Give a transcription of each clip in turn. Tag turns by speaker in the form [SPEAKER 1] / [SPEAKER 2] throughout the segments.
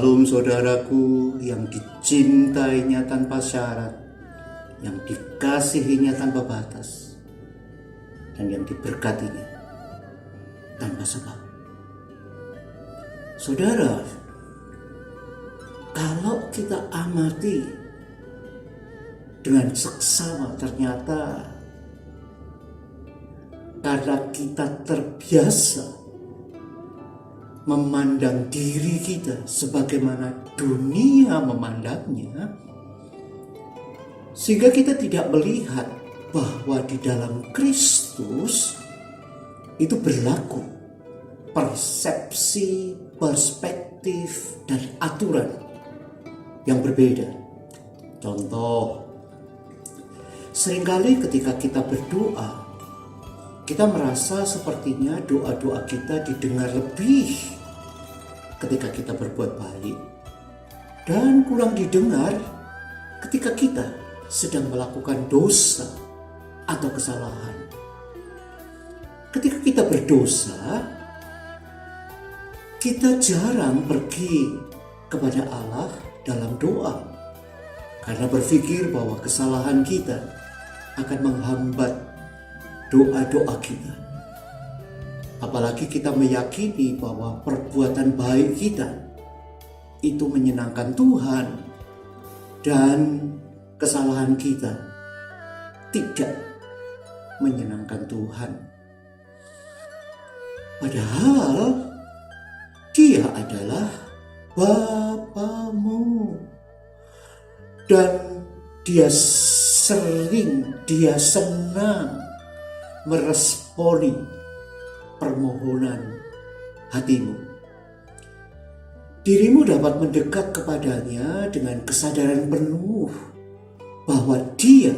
[SPEAKER 1] Shalom saudaraku yang dicintainya tanpa syarat, yang dikasihinya tanpa batas, dan yang diberkatinya tanpa sebab. Saudara, kalau kita amati dengan seksama, ternyata karena kita terbiasa memandang diri kita sebagaimana dunia memandangnya, sehingga kita tidak melihat bahwa di dalam Kristus itu berlaku persepsi, perspektif, dan aturan yang berbeda. Contoh, seringkali ketika kita berdoa, kita merasa sepertinya doa-doa kita didengar lebih ketika kita berbuat baik, dan kurang didengar ketika kita sedang melakukan dosa atau kesalahan. Ketika kita berdosa, kita jarang pergi kepada Allah dalam doa karena berpikir bahwa kesalahan kita akan menghambat doa-doa kita. Apalagi kita meyakini bahwa perbuatan baik kita itu menyenangkan Tuhan dan kesalahan kita tidak menyenangkan Tuhan. Padahal Dia adalah Bapamu, dan Dia senang meresponi permohonan hatimu. Dirimu dapat mendekat kepadanya dengan kesadaran penuh bahwa Dia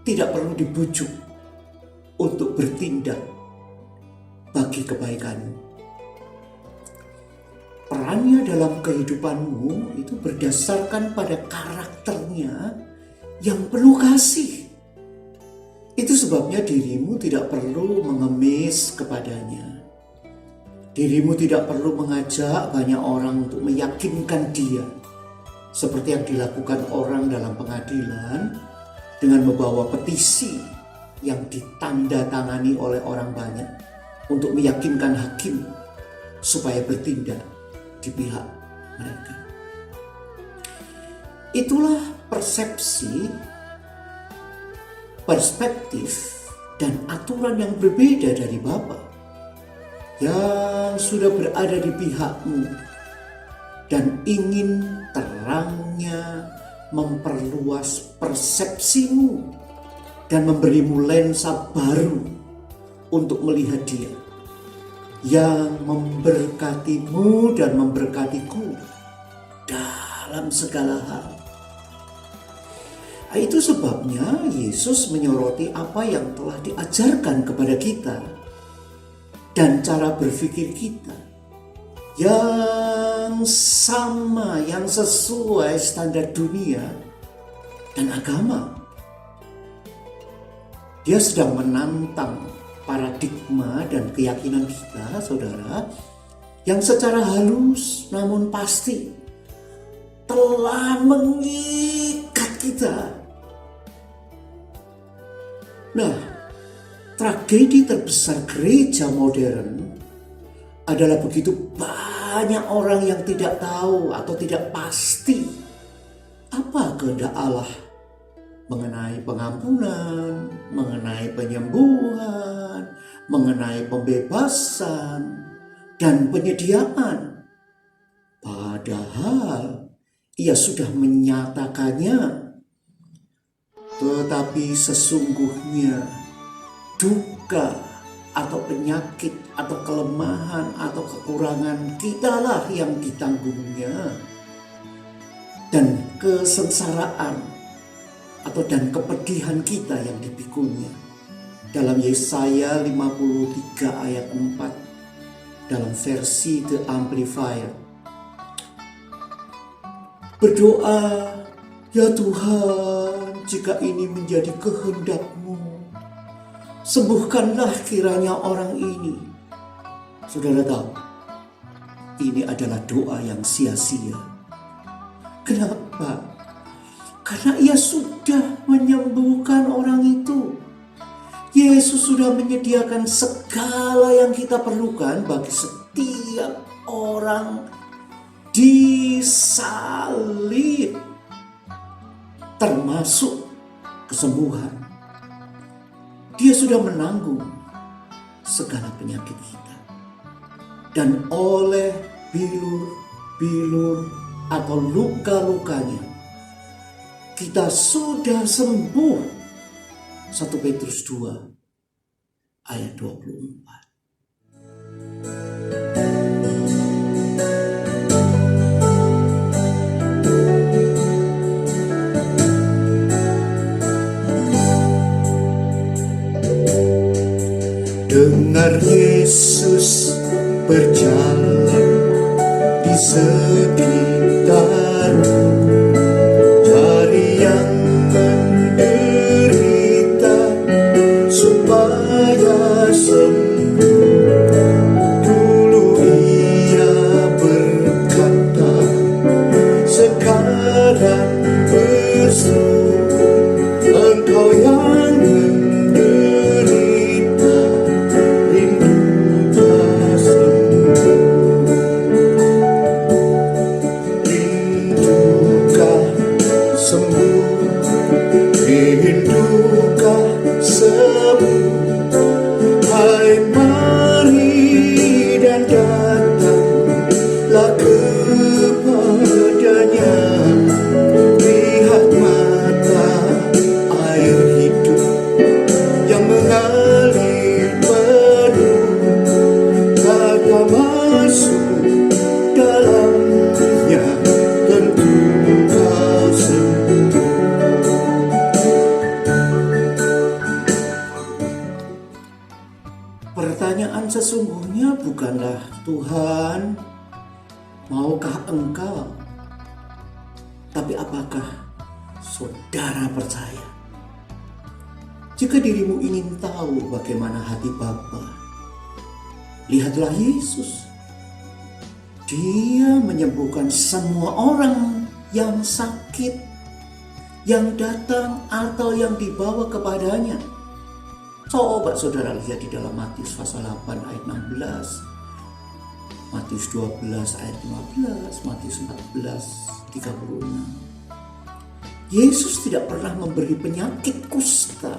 [SPEAKER 1] tidak perlu dibujuk untuk bertindak bagi kebaikanmu. Perannya dalam kehidupanmu itu berdasarkan pada karakternya yang penuh kasih. Itu sebabnya dirimu tidak perlu mengemis kepadanya. Dirimu tidak perlu mengajak banyak orang untuk meyakinkan Dia, seperti yang dilakukan orang dalam pengadilan dengan membawa petisi yang ditandatangani oleh orang banyak untuk meyakinkan hakim supaya bertindak di pihak mereka. Itulah persepsi, perspektif, dan aturan yang berbeda dari Bapa yang sudah berada di pihakmu dan ingin terangnya memperluas persepsimu dan memberimu lensa baru untuk melihat Dia yang memberkatimu dan memberkatiku dalam segala hal. Itu sebabnya Yesus menyoroti apa yang telah diajarkan kepada kita dan cara berpikir kita yang sama, yang sesuai standar dunia dan agama. Dia sedang menantang paradigma dan keyakinan kita, saudara, yang secara halus namun pasti telah mengikat kita. Nah, tragedi terbesar gereja modern adalah begitu banyak orang yang tidak tahu atau tidak pasti apa kehendak Allah mengenai pengampunan, mengenai penyembuhan, mengenai pembebasan, dan penyediaan. Padahal Ia sudah menyatakannya. Tetapi sesungguhnya duka atau penyakit atau kelemahan atau kekurangan kitalah yang ditanggungnya, dan kesengsaraan dan kepedihan kita yang dipikunya. Dalam Yesaya 53 ayat 4 dalam versi The Amplifier. Berdoa, ya Tuhan, jika ini menjadi kehendak-Mu, sembuhkanlah kiranya orang ini. Saudara tahu, ini adalah doa yang sia-sia. Kenapa? Karena ia sudah menyembuhkan orang itu. Yesus sudah menyediakan segala yang kita perlukan bagi setiap orang disalib, termasuk kesembuhan. Dia sudah menanggung segala penyakit kita. Dan oleh bilur-bilur atau luka-lukanya, kita sudah sembuh. 1 Petrus 2 ayat 24. Dengar Yesus berjalan di sekitar, cari yang menderita supaya sembuh. Dulu ia berkata, sekarang berseru, engkau yang menderita, rindukan sembuh. Rindukan sembuh, rindukan sembuh. Hai, mari dan datanglah kepadanya. Lihat mata air hidup yang mengalir penuh, kata masuk dalamnya, tentu kau sembuh. Pertanyaan sesungguhnya bukanlah, Tuhan, maukah Engkau? Tapi apakah saudara percaya? Jika dirimu ingin tahu bagaimana hati Bapa, lihatlah Yesus. Dia menyembuhkan semua orang yang sakit, yang datang atau yang dibawa kepadanya. Coba saudara lihat di dalam Matius pasal 8 ayat 16, Matius 12 ayat 15, Matius 14, 36. Yesus tidak pernah memberi penyakit kusta,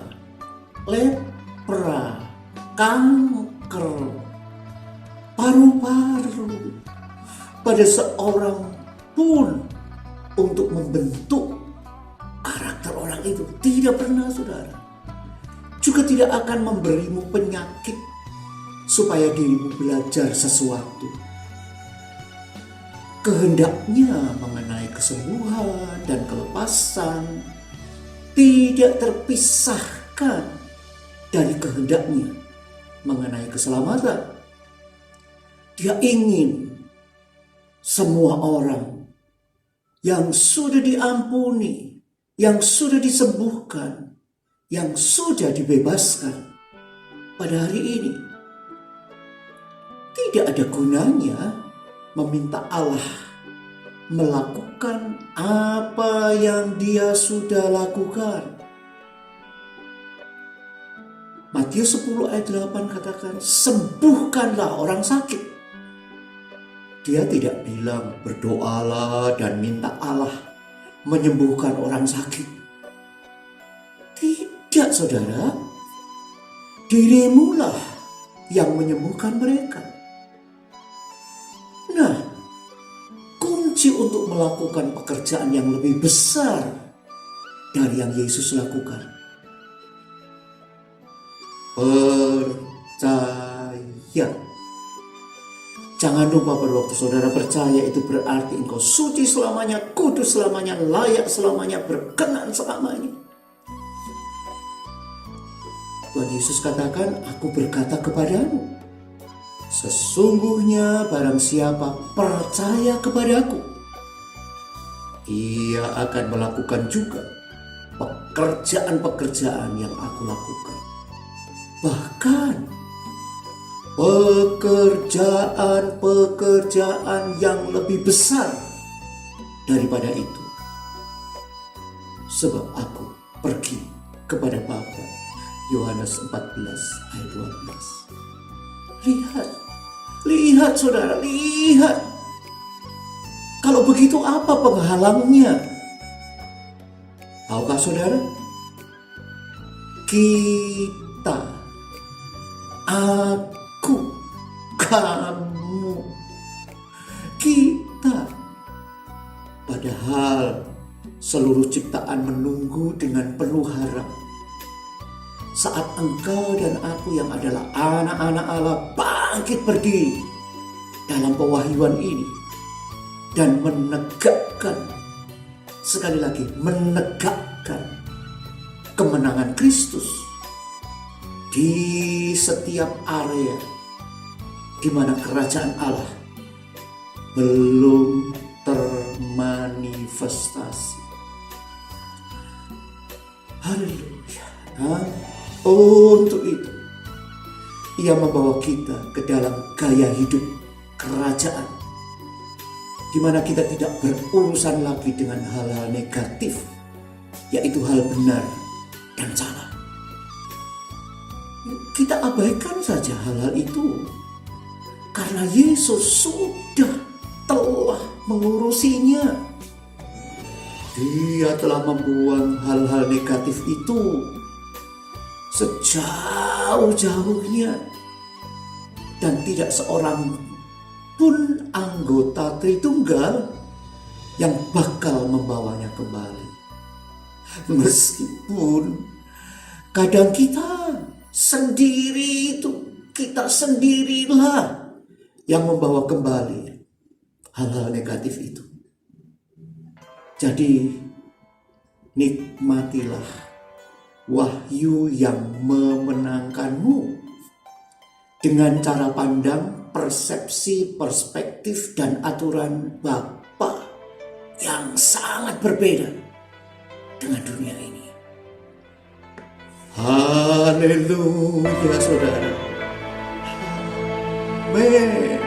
[SPEAKER 1] lepra, kanker, paru-paru pada seorang pun untuk membentuk karakter orang itu. Tidak pernah, saudara. Juga tidak akan memberimu penyakit supaya dirimu belajar sesuatu. Kehendaknya mengenai kesembuhan dan kelepasan tidak terpisahkan dari kehendaknya mengenai keselamatan. Dia ingin semua orang yang sudah diampuni, yang sudah disembuhkan, yang sudah dibebaskan pada hari ini, tidak ada gunanya meminta Allah melakukan apa yang Dia sudah lakukan. Matius 10 ayat 8 katakan, sembuhkanlah orang sakit. Dia tidak bilang berdoalah dan minta Allah menyembuhkan orang sakit. Tidak, saudara. Dirimulah yang menyembuhkan mereka. Nah, kunci untuk melakukan pekerjaan yang lebih besar dari yang Yesus lakukan, percaya. Jangan lupa pada waktu saudara percaya itu berarti engkau suci selamanya, kudus selamanya, layak selamanya, berkenan selamanya. Tuhan Yesus katakan, aku berkata kepadamu, sesungguhnya barang siapa percaya kepadaku, ia akan melakukan juga pekerjaan-pekerjaan yang aku lakukan. Bahkan pekerjaan-pekerjaan yang lebih besar daripada itu. Sebab aku pergi kepada Bapa. Yohanes 14 ayat 12. Lihat saudara, lihat. Kalau begitu apa penghalangnya? Tahukah saudara? Kita, aku, kamu, kita. Padahal seluruh ciptaan menunggu dengan penuh harap saat engkau dan aku yang adalah anak-anak Allah bangkit berdiri dalam pewahyuan ini dan menegakkan, sekali lagi menegakkan kemenangan Kristus di setiap area di mana kerajaan Allah belum termanifestasi. Haleluya. Untuk itu Ia membawa kita ke dalam gaya hidup kerajaan, di mana kita tidak berurusan lagi dengan hal-hal negatif, yaitu hal benar dan salah. Kita abaikan saja hal-hal itu, karena Yesus telah mengurusinya. Dia telah membuang hal-hal negatif itu sejauh-jauhnya, dan tidak seorang pun anggota Tritunggal yang bakal membawanya kembali. Meskipun kadang kita sendirilah yang membawa kembali hal-hal negatif itu. Jadi nikmatilah wahyu yang memenangkanmu dengan cara pandang, persepsi, perspektif, dan aturan Bapa yang sangat berbeda dengan dunia ini. Haleluya saudara. Amin.